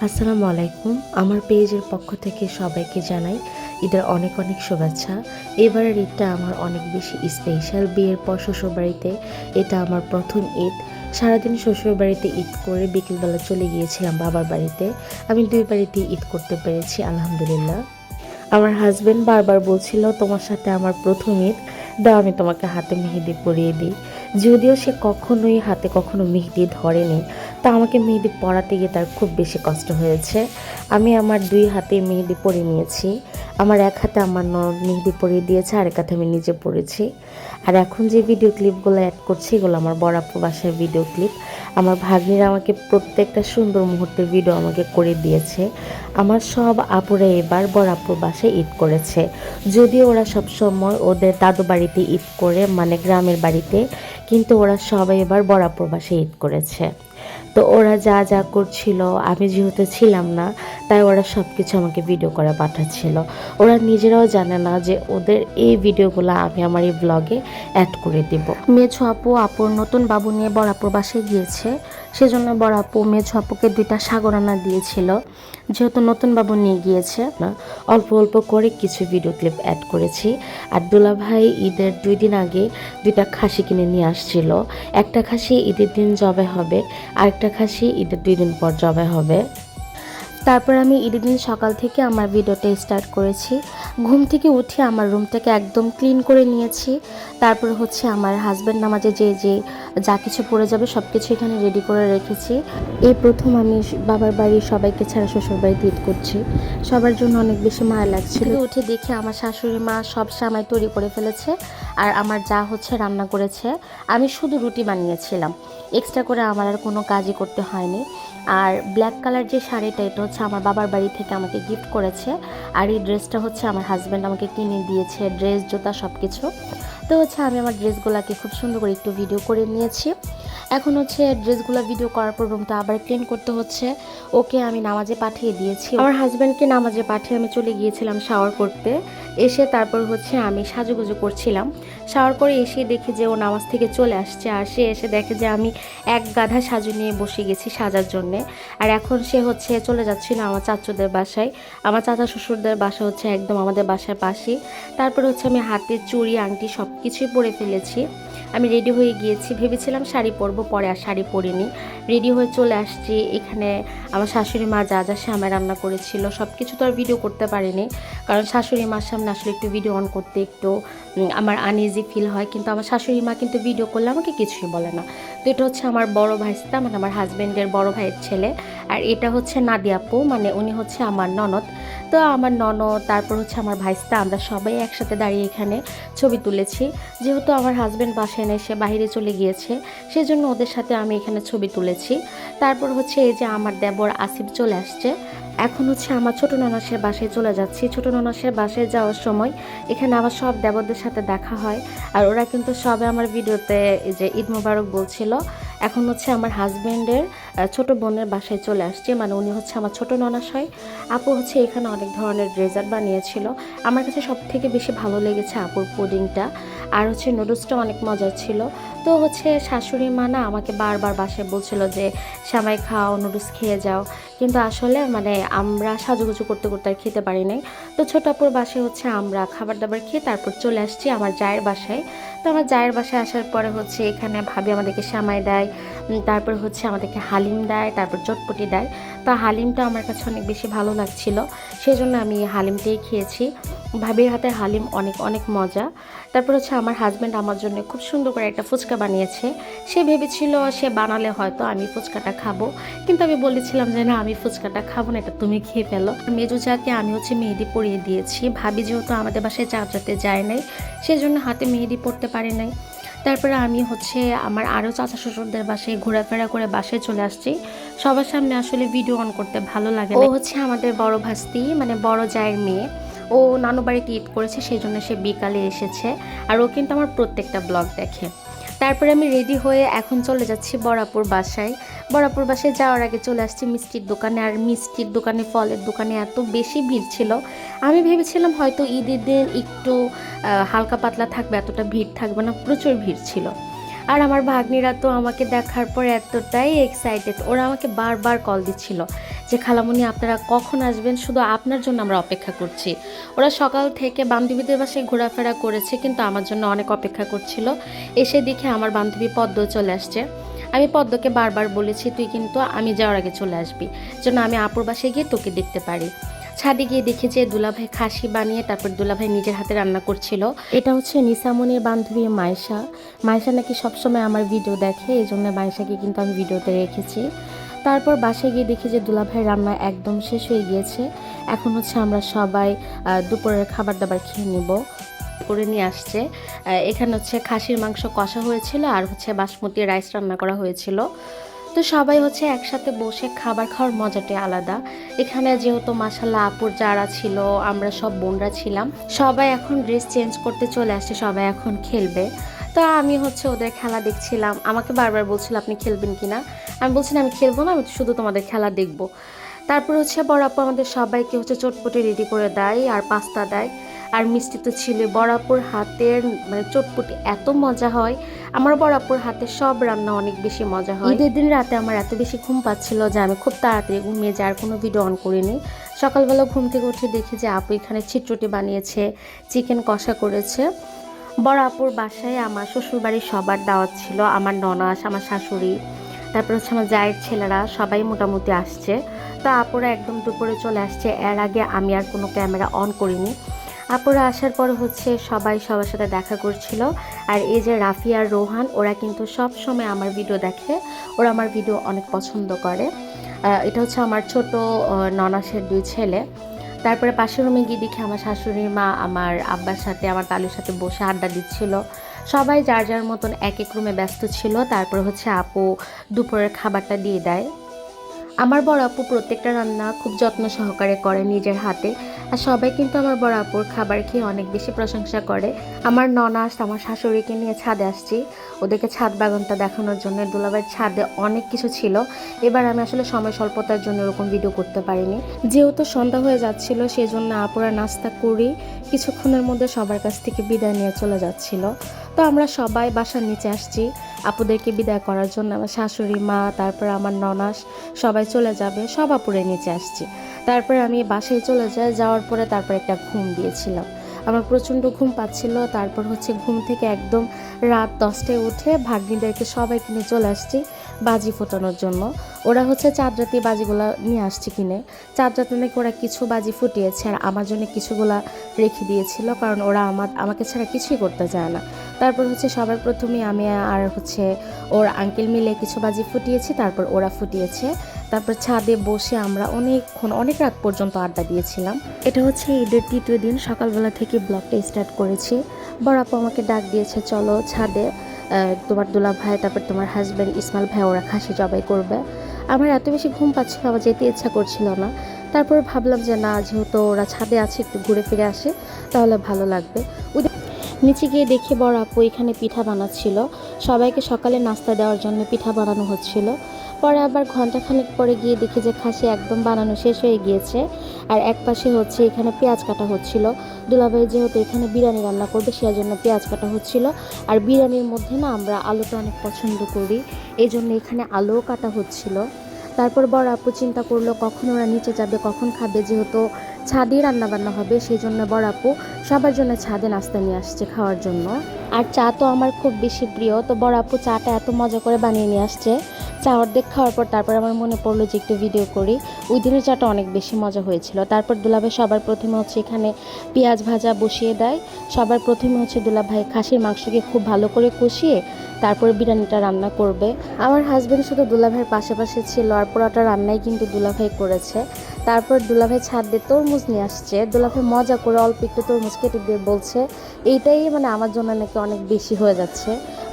আসসালামু আলাইকুম। আমার পেজের পক্ষ থেকে সবাইকে জানাই ঈদের অনেক অনেক শুভেচ্ছা। এবারের ঈদটা আমার অনেক বেশি স্পেশাল। বিয়ের পর শ্বশুরবাড়িতে এটা আমার প্রথম ঈদ। সারাদিন শ্বশুরবাড়িতে ঈদ করে বিকেলবেলা চলে গিয়েছিলাম বাবার বাড়িতে। আমি দুই বাড়িতেই ঈদ করতে পেরেছি আলহামদুলিল্লাহ। আমার হাজবেন্ড বারবার বলছিল তোমার সাথে আমার প্রথম ঈদ, দাও আমি তোমাকে হাতে মেহেদি পরিয়ে দিই। যদিও সে কখনোই হাতে কখনো মেহেদি ধরেনি, তা আমাকে মেহেদি পরাতে গিয়ে তার খুব বেশি কষ্ট হয়েছে। আমি আমার দুই হাতে মেহেদি পরিয়ে নিয়েছি। আমার এক হাতে আমার ননদ মেহেদি পরিয়ে দিয়েছে, আরেক হাতে আমি নিজে পরেছি। আর এখন যে ভিডিও ক্লিপগুলো অ্যাড করছি এগুলো আমার বড় আপু বাসার ভিডিও ক্লিপ। আমার ভাগ্নিরা আমাকে প্রত্যেকটা সুন্দর মুহূর্তের ভিডিও আমাকে করে দিয়েছে। আমার সব আপুরা এবার বড় আপুর বাসায় ঈদ করেছে। যদিও ওরা সবসময় ওদের দাদু বাড়িতে ঈদ করে, মানে গ্রামের বাড়িতে, কিন্তু ওরা সবাই এবার বড় আপুর বাসায় ঈদ করেছে। তো ওরা যা যা করছিল, আমি যেহেতু ছিলাম না, তাই ওরা সব কিছু আমাকে ভিডিও করে পাঠাচ্ছিল। ওরা নিজেরাও জানে না যে ওদের এই ভিডিওগুলো আমি আমার এই ব্লগে অ্যাড করে দিব। মেঝো আপু আপুর নতুন বাবু নিয়ে বড় আপুর বাসায় গিয়েছে, সেজন্য বড় আপু মেঝো আপুকে 2টা সাগর রান্না দিয়েছিল। যেহেতু নতুন বাবু নিয়ে গিয়েছে, না অল্প অল্প করে কিছু ভিডিও ক্লিপ অ্যাড করেছি। আর দুলা ভাই ঈদের 2 দিন আগে 2টা খাসি কিনে নিয়ে আসছিল। একটা খাসি ঈদের দিন জবাই হবে, আরেকটা খাসি ঈদের 2 দিন পর জবাই হবে। তারপর আমি ঈদের দিন সকাল থেকে আমার ভিডিওটা স্টার্ট করেছি। ঘুম থেকে উঠে আমার রুমটাকে একদম ক্লিন করে নিয়েছি। তারপর হচ্ছে আমার হাজব্যান্ড নামাজে যে যা কিছু পড়ে যাবে সব কিছু এখানে রেডি করে রেখেছি। এই প্রথম আমি বাবার বাড়ির সবাইকে ছাড়া শ্বশুর বাড়িতে ঈদ করছি। সবার জন্য অনেক বেশি মায়া লাগছিল। উঠে দেখে আমার শাশুড়ি মা সব সামাই তৈরি করে ফেলেছে, আর আমার যা হচ্ছে রান্না করেছে। আমি শুধু রুটি বানিয়েছিলাম, এক্সট্রা করে আমার আর কোনো কাজই করতে হয়নি। আর ব্ল্যাক কালার যে শাড়িটা, এটা হচ্ছে আমার বাবার বাড়ি থেকে আমাকে গিফট করেছে। আর এই ড্রেসটা হচ্ছে আমার হাজব্যান্ড আমাকে কিনে দিয়েছে, ড্রেস জুতা সব কিছু। তো হচ্ছে আমি আমার ড্রেসগুলোকে খুব সুন্দর করে একটু ভিডিও করে নিয়েছি। এখন হচ্ছে ড্রেসগুলো ভিডিও করার পর রুমটা আবার ক্লিন করতে হচ্ছে। ওকে আমি নামাজে পাঠিয়ে দিয়েছি। আমার হাজব্যান্ডকে নামাজে পাঠিয়ে আমি চলে গিয়েছিলাম শাওয়ার করতে। এসে তারপর হচ্ছে আমি সাজুগুজু করছিলাম। শাওয়ার করে এসে দেখি যে ও নামাজ থেকে চলে আসছে, আর সে এসে দেখে যে আমি এক গাধা সাজু নিয়ে বসে গেছি সাজার জন্যে। আর এখন সে হচ্ছে চলে যাচ্ছিল আমার চাচুদের বাসায়। আমার চাচা শ্বশুরদের বাসা হচ্ছে একদম আমাদের বাসার পাশেই। তারপর হচ্ছে আমি হাতে চুড়ি আংটি সব কিছুই পরে ফেলেছি। আমি রেডি হয়ে গিয়েছি, ভেবেছিলাম শাড়ি পরবো, পরে আর শাড়ি পরিনি। রেডি হয়ে চলে আসছি। এখানে আমার শাশুড়ি মা যা যা শ্যামাই রান্না করেছিল সব কিছু তো আর ভিডিও করতে পারিনি, কারণ শাশুড়ি মার সামনে আসলে একটু ভিডিও অন করতে একটু আমার আনইজি ফিল হয়। কিন্তু আমার শাশুড়ি মা কিন্তু ভিডিও করলে আমাকে কিছুই বলে না। তো এটা হচ্ছে আমার বড় ভাইস্তা, মানে আমার হাজব্যান্ডের বড় ভাইয়ের ছেলে। আর এটা হচ্ছে নাদিয়া আপু, মানে উনি হচ্ছে আমার ননদ। তো আমার ননদ, তারপর হচ্ছে আমার ভাইস্তা, আমরা সবাই একসাথে দাঁড়িয়ে এখানে ছবি তুলেছি। যেহেতু আমার হাজব্যান্ড বাসায় নেই, সে বাইরে চলে গিয়েছে, সেজন্য ওদের সাথে আমি এখানে ছবি তুলেছি। তারপর হচ্ছে এই যে আমার দেবর আসিফ চলে আসছে। এখন হচ্ছে আমার ছোটো ননাসের বাসায় চলে যাচ্ছি। ছোটো ননাসের বাসায় যাওয়ার সময় এখানে আমার সব দেবরদের সাথে দেখা হয়, আর ওরা কিন্তু সবে আমার ভিডিওতে এই যে ঈদ মোবারক বলছিল। এখন হচ্ছে আমার হাজব্যান্ডের ছোট বোনের বাসায় চলে আসছে, মানে উনি হচ্ছে আমার ছোটো ননাস হয়। আপু হচ্ছে এখানে অনেক ধরনের ডেজার্ট বানিয়েছিল। আমার কাছে সব থেকে বেশি ভালো লেগেছে আপুর পুডিংটা, আর হচ্ছে নুডলসটা অনেক মজার ছিল। তো হচ্ছে শাশুড়ি মা না আমাকে বারবার বাসায় বলছিল যে সেমাই খাও, নুডলস খেয়ে যাও, কিন্তু আসলে মানে আমরা সাজুগুজু করতে করতে আর খেতে পারি নাই। তো ছোট আপুর বাসায় হচ্ছে আমরা খাবার দাবার খেয়ে তারপর চলে আসছি আমার জায়ের বাসায়। তো আমার জায়ের বাসায় আসার পরে হচ্ছে এখানে ভাবি আমাদেরকে সেমাই দেয়, তারপর হচ্ছে আমাদেরকে হালিম দেয়, তারপর চটপটি দেয়। তো হালিমটা আমার কাছে অনেক বেশি ভালো লাগছিল, সেজন্য আমি হালিমটাই খেয়েছি। ভাবির হাতের হালিম অনেক অনেক মজা। তারপর হচ্ছে আমার হাজব্যান্ড আমার জন্য খুব সুন্দর করে একটা ফুচকা বানিয়েছে। সে ভেবেছিল সে বানালে হয়তো আমি ফুচকাটা খাবো, কিন্তু আমি বলেছিলাম যে না, আমি ফুচকাটা খাবো না, এটা তুমি খেয়ে ফেলো। মেজু চাকে আমি হচ্ছে মেহেদি পরিয়ে দিয়েছি। ভাবি যেহেতু আমাদের বাসায় চাচাতে যায় নাই, সেজন্য হাতে মেহেদি পরতে পারি নাই। তারপরে আমি হচ্ছে আমার আরও চাচা শ্বশুরদের বাসায় ঘোরাফেরা করে বাসায় চলে আসছি। সবার সামনে আসলে ভিডিও অন করতে ভালো লাগে না। ও হচ্ছে আমাদের বড় ভাস্তি, মানে বড় জায়ের মেয়ে। ও নানু বাড়িতে ঈদ করেছে, সেই জন্য সে বিকালে এসেছে, আর ও কিন্তু আমার প্রত্যেকটা ব্লগ দেখে। তারপরে আমি রেডি হয়ে এখন চলে যাচ্ছি বড়াপুর বাসায়। বড়াপুর বাসায় যাওয়ার আগে চলে আসছি মিষ্টির দোকানে, আর মিষ্টির দোকানে, ফলের দোকানে এত বেশি ভিড় ছিল। আমি ভেবেছিলাম হয়তো ঈদের দিন একটু হালকা পাতলা থাকবে, এতটা ভিড় থাকবে না, প্রচুর ভিড় ছিল। আর আমার ভাগ্নিরা তো আমাকে দেখার পর এতটাই এক্সাইটেড, ওরা আমাকে বারবার কল দিচ্ছিল যে খালামণি আপনারা কখন আসবেন, শুধু আপনার জন্য আমরা অপেক্ষা করছি। ওরা সকাল থেকে বান্ধবীদের বাসায় ঘোরাফেরা করেছে, কিন্তু আমার জন্য অনেক অপেক্ষা করছিল। এসে দেখে আমার বান্ধবী পদ্ম চলে আসছে। আমি পদ্মকে বারবার বলেছি তুই কিন্তু আমি যাওয়ার আগে চলে আসবি, যেন আমি আপুর বাসায় গিয়ে তোকে দেখতে পারি। ছাদে গিয়ে দেখি যে দুলাভাই খাসি বানিয়ে তারপর দুলাভাই নিজের হাতে রান্না করছিল। এটা হচ্ছে নিসামনির বান্ধবী মাইশা। মাইশা নাকি সবসময় আমার ভিডিও দেখে, এই জন্য মাইশাকে কিন্তু আমি ভিডিওতে রেখেছি। তারপর বাসায় গিয়ে দেখি যে দুলাভাই রান্না একদম শেষ হয়ে গিয়েছে। এখন হচ্ছে আমরা সবাই দুপুরের খাবার দাবার খেয়ে নিব করে নিয়ে আসছে। এখানে হচ্ছে খাসির মাংস কষা হয়েছিল আর হচ্ছে বাসমতি রাইস রান্না করা হয়েছিল। তো সবাই হচ্ছে একসাথে বসে খাবার খাওয়ার মজাটাই আলাদা। এখানে যেহেতু মাশাল্লাহ আপুর যারা ছিল, আমরা সব বোনরা ছিলাম, সবাই এখন ড্রেস চেঞ্জ করতে চলে আসছে, সবাই এখন খেলবে। তো আমি হচ্ছে ওদের খেলা দেখছিলাম। আমাকে বারবার বলছিল আপনি খেলবেন কিনা, আমি বলছিলাম আমি খেলবো না, আমি শুধু তোমাদের খেলা দেখবো। তারপর হচ্ছে বড় আপু আমাদের সবাইকে হচ্ছে চটপটি রেডি করে দেয় আর পাস্তা দেয় আর মিষ্টি তো ছিল। বড় আপুর হাতের মানে চটপটি এত মজা হয়, আমার বড় আপুর হাতে সব রান্না অনেক বেশি মজা হয়। ঈদের দিন রাতে আমার এত বেশি ঘুম পাচ্ছিল যে আমি খুব তাড়াতাড়ি ঘুমিয়ে যাওয়ার কোনো ভিডিও অন করিনি। সকালবেলা ঘুম থেকে উঠে দেখি যে আপু এখানে ছিটরুটি বানিয়েছে, চিকেন কষা করেছে। বড় আপুর বাসায় আমার শ্বশুরবাড়ির সবার দাওয়াত ছিল, আমার ননাস, আমার শাশুড়ি, তারপর হচ্ছে আমার জায়ের ছেলেরা সবাই মোটামুটি আসছে। তো আপুরা একদম দুপুরে চলে আসছে, এর আগে আমি আর কোনো ক্যামেরা অন করিনি। আপুরা আসার পর হচ্ছে সবাই সবার সাথে দেখা করছিল। আর এই যে রাফি আর রোহান, ওরা কিন্তু সব সময় আমার ভিডিও দেখে, ওরা আমার ভিডিও অনেক পছন্দ করে। এটা হচ্ছে আমার ছোট ননাসের দুই ছেলে। তারপরে পাশের রুমে গিয়ে দেখি আমার শাশুড়ির মা আমার আব্বার সাথে আমার তালুর সাথে বসে আড্ডা দিচ্ছিল। সবাই যার যার মতন এক এক রুমে ব্যস্ত ছিল। তারপর হচ্ছে আপু দুপুরের খাবারটা দিয়ে দেয়। আমার বড় আপু প্রত্যেকটা রান্না খুব যত্ন সহকারে করে নিজের হাতে। আর সবাই কিন্তু আমার বড় আপুর খাবার খেয়ে অনেক বেশি প্রশংসা করে। আমার ননাস আমার শাশুড়িকে নিয়ে ছাদে আসছি ওদেরকে ছাদ বাগানটা দেখানোর জন্য। দুলাভাইয়ের ছাদে অনেক কিছু ছিল, এবার আমি আসলে সময় স্বল্পতার জন্য এরকম ভিডিও করতে পারিনি। যেহেতু সন্ধ্যা হয়ে যাচ্ছিল সেই জন্য আপুরা নাস্তা করি কিছুক্ষণের মধ্যে সবার কাছ থেকে বিদায় নিয়ে চলে যাচ্ছিল। তো আমরা সবাই বাসার নিচে আসছি আপুদেরকে বিদায় করার জন্য। আমার শাশুড়ি মা, তারপর আমার ননাস সবাই চলে যাবে, সব আপুরে নিচে আসছি। তারপরে আমি বাসায় চলে যাই, যাওয়ার পরে তারপর একটা ঘুম দিয়েছিলাম। আমার প্রচণ্ড ঘুম পাচ্ছিল। তারপর হচ্ছে ঘুম থেকে একদম রাত 10টায় উঠে ভাগ্নিদেরকে সবাইকে নিয়ে চলে আসছি বাজি ফোটানোর জন্য। ওরা হচ্ছে চাঁদ রাতি বাজিগুলো নিয়ে আসছে কিনে। চাঁদ রাতে নাকি ওরা কিছু বাজি ফুটিয়েছে আর আমার জন্য কিছুগুলা রেখে দিয়েছিল, কারণ ওরা আমাকে ছাড়া কিছুই করতে চায় না। তারপর হচ্ছে সবার প্রথমে আমি আর হচ্ছে ওর আঙ্কেল মিলে কিছু বাজি ফুটিয়েছি, তারপর ওরা ফুটিয়েছে। তারপর ছাদে বসে আমরা অনেক রাত পর্যন্ত আড্ডা দিয়েছিলাম। এটা হচ্ছে ঈদের তৃতীয় দিন, সকালবেলা থেকে ব্লগটা স্টার্ট করেছি। বড় আপু আমাকে ডাক দিয়েছে চলো ছাদে, তোমার দুলা ভাই তারপর তোমার হাজব্যান্ড ইসমাইল ভাই ওরা খাসি জবাই করবে। আমার এত বেশি ঘুম পাচ্ছিল, আমার যেতে ইচ্ছা করছিল না। তারপর ভাবলাম যে না, যেহেতু ওরা ছাদে আছে একটু ঘুরে ফিরে আসে তাহলে ভালো লাগবে। নিচে গিয়ে দেখি বড় আপু এখানে পিঠা বানাচ্ছিল, সবাইকে সকালে নাস্তা দেওয়ার জন্য পিঠা বানানো হচ্ছিল। পরে আবার ঘন্টাখানেক পরে গিয়ে দেখি যে খাসি একদম বানানো শেষ হয়ে গিয়েছে। আর এক পাশে হচ্ছে এখানে পেঁয়াজ কাটা হচ্ছিল। দুলাভাই যেহেতু এখানে বিরিয়ানি রান্না করবে সেজন্য পেঁয়াজ কাটা হচ্ছিল। আর বিরিয়ানির মধ্যে না আমরা আলুটা অনেক পছন্দ করি, এই জন্য এখানে আলুও কাটা হচ্ছিল। তারপর বড় আপু চিন্তা করলো কখন ওরা নিচে যাবে, কখন খাবে, যেহেতু ছাদে রান্নাবান্না হবে সেই জন্য বড় আপু সবার জন্য ছাদে নাস্তা নিয়ে আসছে খাওয়ার জন্য। আর চা তো আমার খুব বেশি প্রিয়, তো বড় আপু চাটা এত মজা করে বানিয়ে নিয়ে আসছে। চা অর্ধেক খাওয়ার পর তারপর আমার মনে পড়লো যে একটু ভিডিও করি। ওই দিনের চাটা অনেক বেশি মজা হয়েছিল। তারপর দুলাভাই সবার প্রথমে হচ্ছে এখানে পেঁয়াজ ভাজা বসিয়ে দেয়। সবার প্রথমে হচ্ছে দুলাভাই খাসির মাংসকে খুব ভালো করে কষিয়ে তারপর বিরিয়ানিটা রান্না করবে। আমার হাজব্যান্ড শুধু দুলাভাইয়ের পাশাপাশি ছিল আর পুরোটা রান্নাই কিন্তু দুলাভাই করেছে। তারপর দুলাভাই ছাদ দিয়ে তরমুজ নিয়ে আসছে। দুলাভাই মজা করে অল্প একটু তরমুজ কেটে দিয়ে বলছে এইটাই মানে আমার জন্য নাকি অনেক বেশি হয়ে যাচ্ছে।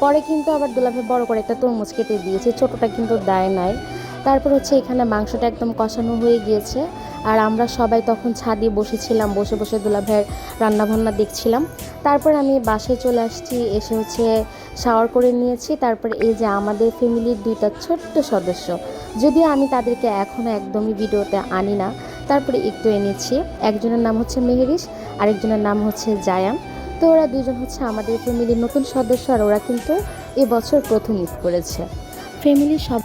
পরে কিন্তু আবার দুলাভাই বড় করে একটা তরমুজ কেটে দিয়েছে, ছোটোটা কিন্তু দেয় নাই। তারপর হচ্ছে এখানে মাংসটা একদম কষানো হয়ে গিয়েছে আর আমরা সবাই তখন ছাদে বসেছিলাম, বসে বসে দুলাভাইয়ের রান্নাবান্না দেখছিলাম। তারপর আমি বাসায় চলে আসছি, এসে হচ্ছে শাওয়ার করে নিয়েছি। তারপর এই যে আমাদের ফ্যামিলির দুইটা ছোট্ট সদস্য, যদিও আমি তাদেরকে এখনও একদমই ভিডিওতে আনি না, তারপরে একটু এনেছি। একজনের নাম হচ্ছে মেহেরিস, আরেকজনের নাম হচ্ছে জায়ান। তো ওরা দুজন হচ্ছে আমাদের ফ্যামিলির নতুন সদস্য আর ওরা কিন্তু এবছর প্রথম ঈদ করেছে। ফ্যামিলির সব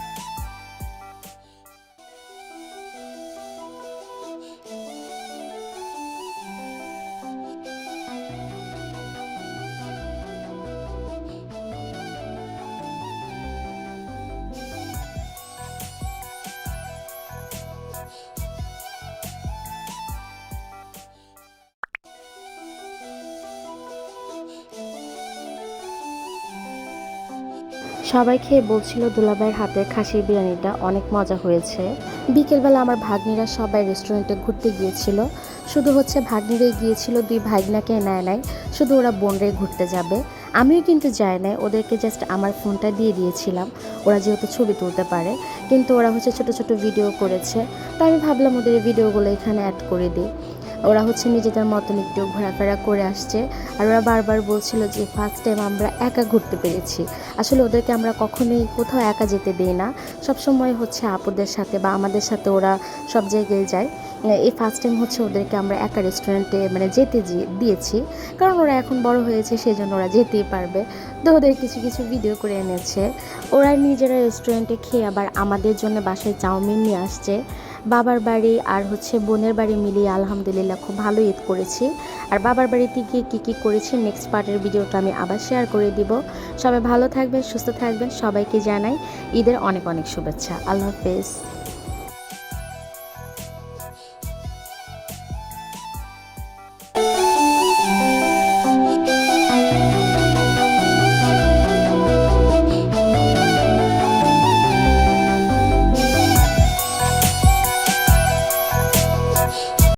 সবাই খেয়ে বলছিল দুলাভাইয়ের হাতের খাসির বিরিয়ানিটা অনেক মজা হয়েছে। বিকেলবেলা আমার ভাগ্নিরা সবাই রেস্টুরেন্টে ঘুরতে গিয়েছিল। শুধু হচ্ছে ভাগ্নিরাই গিয়েছিল, দুই ভাগ্নাকে নেয় নাই, শুধু ওরা বোনরাই ঘুরতে যাবে। আমিও কিন্তু যাই নাই, ওদেরকে জাস্ট আমার ফোনটা দিয়ে দিয়েছিলাম, ওরা যেহেতু ছবি তুলতে পারে। কিন্তু ওরা হচ্ছে ছোট ছোট ভিডিও করেছে, তো আমি ভাবলাম ওদের এই ভিডিওগুলো এখানে অ্যাড করে দিই। ওরা হচ্ছে নিজেদের মতন একটু ঘোরাফেরা করে আসছে। আর ওরা বারবার বলছিল যে ফার্স্ট টাইম আমরা একা ঘুরতে পেরেছি। আসলে ওদেরকে আমরা কখনোই কোথাও একা যেতে দিই না, সবসময় হচ্ছে আপুদের সাথে বা আমাদের সাথে ওরা সব জায়গায় যায়। এই ফার্স্ট টাইম হচ্ছে ওদেরকে আমরা একা রেস্টুরেন্টে মানে যেতে দিয়েছি, কারণ ওরা এখন বড় হয়েছে, সেই জন্য ওরা যেতেই পারবে। তো ওদের কিছু কিছু ভিডিও করে এনেছে। ওরা নিজেরা রেস্টুরেন্টে খেয়ে আবার আমাদের জন্য বাসায় চাউমিন নিয়ে আসছে। বাবার বাড়ি আর হচ্ছে বোনের বাড়ি মিলিয়ে আলহামদুলিল্লাহ খুব ভালো ঈদ করেছি। আর বাবার বাড়িতে গিয়ে কী করেছি নেক্সট পার্টের ভিডিওটা আমি আবার শেয়ার করে দিব। সবাই ভালো থাকবেন, সুস্থ থাকবেন, সবাইকে জানাই ঈদের অনেক অনেক শুভেচ্ছা। আল্লাহ হাফেজ।